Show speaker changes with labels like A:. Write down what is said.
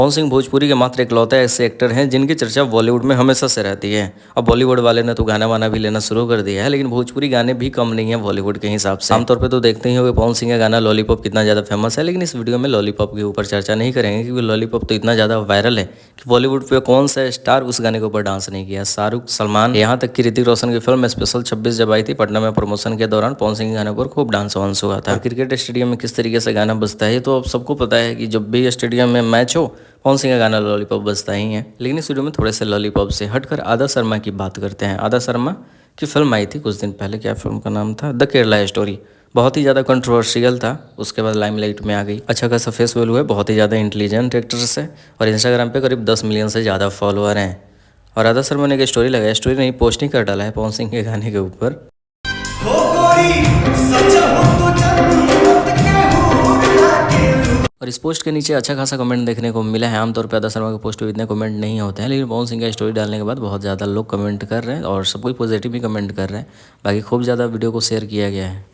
A: पवन सिंह भोजपुरी के मात्र इकलौते ऐसे एक्टर हैं जिनकी चर्चा बॉलीवुड में हमेशा से रहती है। अब बॉलीवुड वाले ने तो गाना वाना भी लेना शुरू कर दिया है, लेकिन भोजपुरी गाने भी कम नहीं है बॉलीवुड के हिसाब से। आमतौर पे तो देखते ही होंगे पवन सिंह का गाना लॉलीपॉप कितना ज़्यादा फेमस है, लेकिन इस वीडियो में लॉलीपॉप के ऊपर चर्चा नहीं करेंगे क्योंकि लॉलीपॉप तो इतना ज़्यादा वायरल है कि बॉलीवुड पे कौन सा स्टार उस गाने के ऊपर डांस नहीं किया। शाहरुख, सलमान, यहाँ तक कि ऋतिक रोशन की फिल्म स्पेशल 26 जब आई थी पटना में प्रमोशन के दौरान पवन सिंह के गाने पर खूब डांस वांस हुआ था। क्रिकेट स्टेडियम में किस तरीके से गाना बजता है तो अब सबको पता है कि जब भी स्टेडियम में मैच हो पवन सिंह का गाना लॉलीपॉप बजता ही है। लेकिन इस वीडियो में थोड़े से लॉलीपॉप से हटकर आदा शर्मा की बात करते हैं। आदा शर्मा की फिल्म आई थी कुछ दिन पहले, क्या फिल्म का नाम था, द केरला स्टोरी। बहुत ही ज़्यादा कंट्रोवर्शियल था, उसके बाद लाइमलाइट में आ गई। अच्छा खासा फेस वैल्यू है, बहुत ही ज़्यादा इंटेलिजेंट एक्ट्रेस है और इंस्टाग्राम पे करीब 10 मिलियन से ज़्यादा फॉलोअर हैं। और आदा शर्मा ने एक स्टोरी लगाया, स्टोरी नहीं पोस्ट नहीं कर डाला है पवन सिंह के गाने के ऊपर। और इस पोस्ट के नीचे अच्छा खासा कमेंट देखने को मिला है। आमतौर पर आदा शर्मा के पोस्ट पे इतने कमेंट नहीं होते हैं, लेकिन पवन सिंह का स्टोरी डालने के बाद बहुत ज़्यादा लोग कमेंट कर रहे हैं और सब कोई पॉजिटिव भी कमेंट कर रहे हैं। बाकी खूब ज़्यादा वीडियो को शेयर किया गया है।